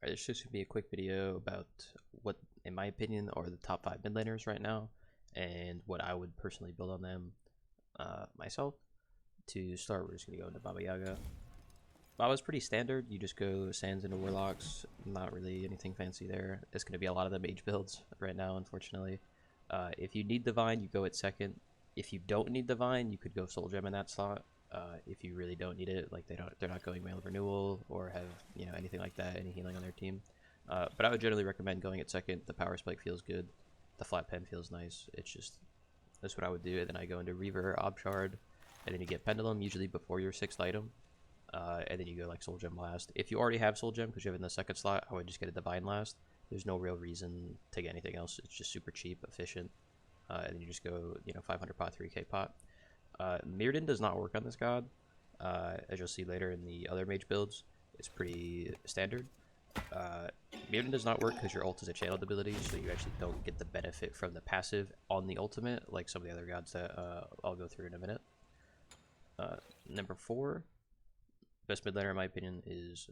Alright, this just gonna be a quick video about what, in my opinion, are the top 5 mid laners right now, and what I would personally build on them myself. To start, we're just gonna go into Baba Yaga. Baba's pretty standard. You just go Sands into Warlocks. Not really anything fancy there. It's gonna be a lot of the mage builds right now, unfortunately. If you need Divine, you go at second. If you don't need Divine, you could go Soul Gem in that slot. If you really don't need it, like they're not going Mail of Renewal or have anything like that, any healing on their team. But I would generally recommend going at second. The Power Spike feels good, the Flat Pen feels nice. It's just that's what I would do. And then I go into Reaver, Obshard, and then you get Pendulum usually before your 6th item, and then you go like Soul Gem last. If you already have Soul Gem because you have it in the 2nd slot, I would just get a Divine last. There's no real reason to get anything else. It's just super cheap, efficient, and then you just go 500 pot, 3k pot. Mirrodin does not work on this god, as you'll see later in the other mage builds. It's pretty standard. Mirrodin does not work because your ult is a channeled ability, so you actually don't get the benefit from the passive on the ultimate like some of the other gods that I'll go through in a minute. Number 4, best mid laner in my opinion is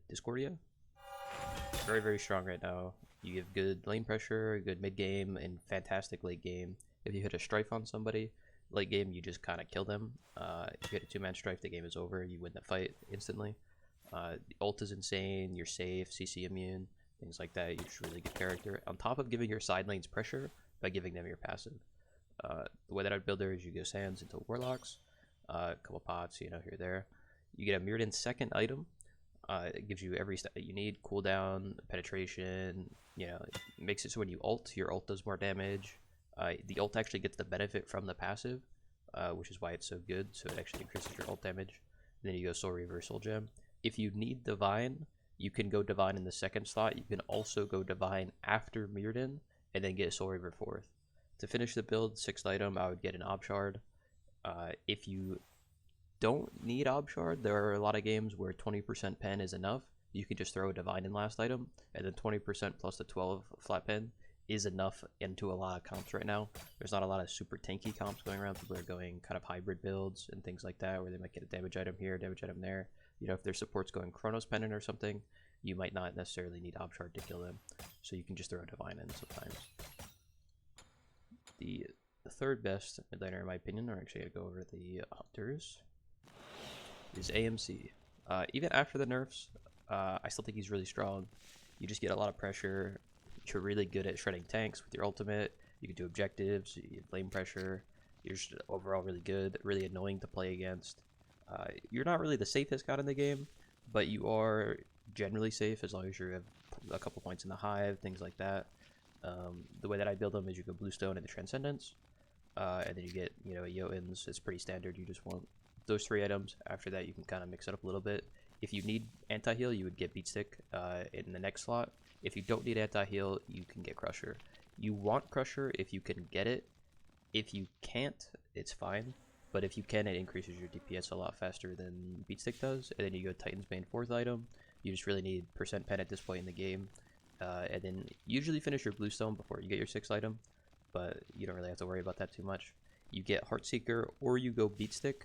Discordia. Very, very strong right now. You give good lane pressure, good mid game, and fantastic late game. If you hit a strife on somebody, late game you just kind of kill them. If you hit a 2-man strife, the game is over. You win the fight instantly. The ult is insane. You're safe, CC immune, things like that. You just really good character. On top of giving your side lanes pressure by giving them your passive. The way that I'd build her is you go Sands into Warlocks, a couple pots, here or there. You get a Mirrodin 2nd item. It gives you every stat that you need: cooldown, penetration. It makes it so when you ult, your ult does more damage. The ult actually gets the benefit from the passive, which is why it's so good. So it actually increases your ult damage. And then you go Soul Reaver, Soul Gem. If you need Divine, you can go Divine in the 2nd slot. You can also go Divine after Mirrodin, and then get Soul Reaver 4th. To finish the build, 6th item, I would get an Obshard. If you don't need Obshard, there are a lot of games where 20% pen is enough. You can just throw a Divine in last item, and then 20% plus the 12 flat pen is enough into a lot of comps right now. There's not a lot of super tanky comps going around. People are going kind of hybrid builds and things like that, where they might get a damage item here, damage item there. If their support's going Chronos Pendant or something, you might not necessarily need Obshard to kill them, so you can just throw a Divine in sometimes. The 3rd best mid laner in my opinion, or actually I go over the Hunters, is AMC. Even after the nerfs, I still think he's really strong. You just get a lot of pressure. You're really good at shredding tanks with your ultimate. You can do objectives, you get lane pressure. You're just overall really good, really annoying to play against. You're not really the safest god in the game, but you are generally safe as long as you have a couple points in the hive, things like that. The way that I build them is you go Bluestone into Transcendence, and then you get a Jotuns. It's pretty standard. You just want those 3 items. After that, you can kind of mix it up a little bit. If you need anti-heal, you would get Beatstick in the next slot. If you don't need anti-heal, you can get Crusher. You want Crusher if you can get it. If you can't, it's fine. But if you can, it increases your DPS a lot faster than Beatstick does. And then you go Titan's Bane 4th item. You just really need % pen at this point in the game. And then usually finish your Bluestone before you get your 6th item. But you don't really have to worry about that too much. You get Heartseeker or you go Beatstick.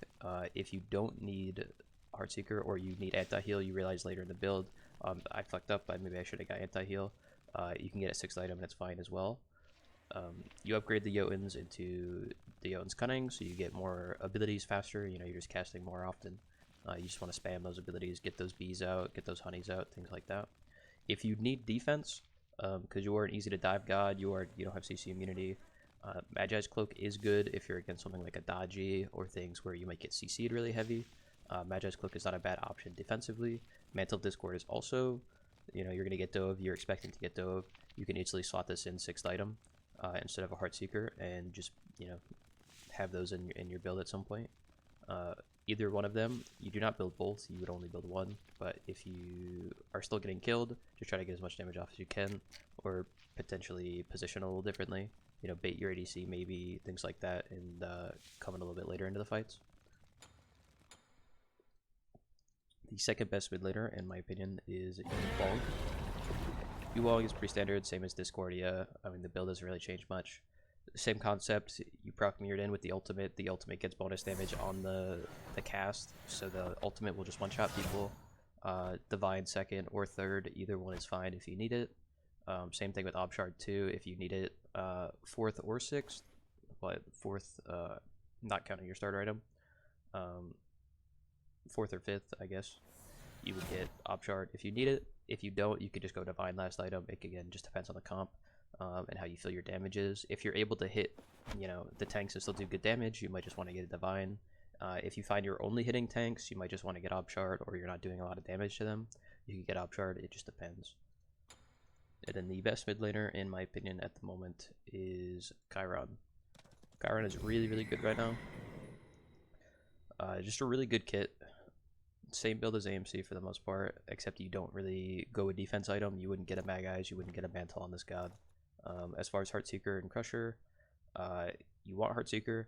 If you don't need Heartseeker or you need anti-heal, you realize later in the build, I fucked up, maybe I should have got anti-heal. You can get a 6th item, that's fine as well. You upgrade the Jotuns into the Jotun's Cunning, so you get more abilities faster. You're just casting more often. You just want to spam those abilities, get those bees out, get those honeys out, things like that. If you need defense, because you are an easy to dive god, you don't have CC immunity, Magi's Cloak is good if you're against something like a Dodgy or things where you might get CC'd really heavy. Magi's Cloak is not a bad option defensively. Mantle of Discord is also, you're going to get Dove, you're expecting to get Dove. You can easily slot this in 6th item instead of a Heartseeker and just, have those in your build at some point. Either one of them, you do not build both, you would only build one. But if you are still getting killed, just try to get as much damage off as you can, or potentially position a little differently. Bait your ADC maybe, things like that, and come in a little bit later into the fights. The 2nd best mid laner, in my opinion, is huang. Huang is pretty standard, same as Discordia. The build doesn't really change much. Same concept, you proc Mirrodin with the ultimate gets bonus damage on the cast, so the ultimate will just one-shot people. Divine second or third, either one is fine if you need it. Same thing with Obshard 2 if you need it. Fourth or sixth, but fourth, not counting your starter item. Fourth or fifth, I guess, you would get Obshard if you need it. If you don't, you could just go Divine last item. It again just depends on the comp and how you feel your damage is. If you're able to hit, the tanks and still do good damage, you might just want to get a Divine. If you find you're only hitting tanks, you might just want to get Obshard, or you're not doing a lot of damage to them, you can get Obshard. It just depends. And then the best mid laner, in my opinion, at the moment is Chiron. Chiron is really, really good right now. Just a really good kit. Same build as AMC for the most part, except you don't really go a defense item. You wouldn't get a Mag Eyes, you wouldn't get a Mantle on this god. As far as Heartseeker and Crusher, you want Heartseeker.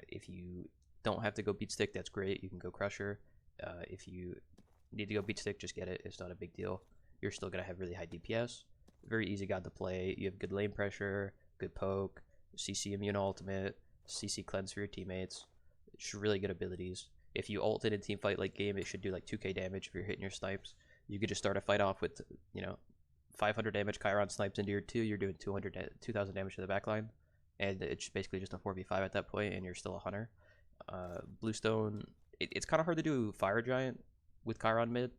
If you don't have to go Beat Stick, that's great. You can go Crusher. If you need to go Beat Stick, just get it. It's not a big deal. You're still going to have really high DPS. Very easy god to play. You have good lane pressure, good poke, CC immune ultimate, CC cleanse for your teammates. It's really good abilities. If you ult in a team fight late game, it should do like 2k damage if you're hitting your snipes. You could just start a fight off with, 500 damage Chiron snipes into your 2, you're doing 2,000 damage to the backline. And it's basically just a 4v5 at that point, and you're still a hunter. Bluestone, it's kind of hard to do Fire Giant with Chiron mid,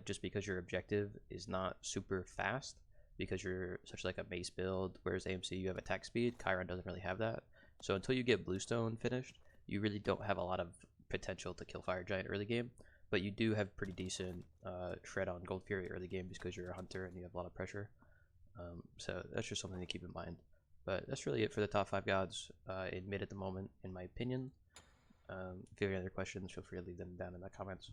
just because your objective is not super fast, because you're such like a mace build, whereas AMC you have attack speed. Chiron doesn't really have that. So until you get Bluestone finished, you really don't have a lot of potential to kill Fire Giant early game, but you do have pretty decent shred on Gold Fury early game because you're a hunter and you have a lot of pressure. So that's just something to keep in mind. But that's really it for the top 5 gods in mid at the moment, in my opinion. If you have any other questions, feel free to leave them down in the comments.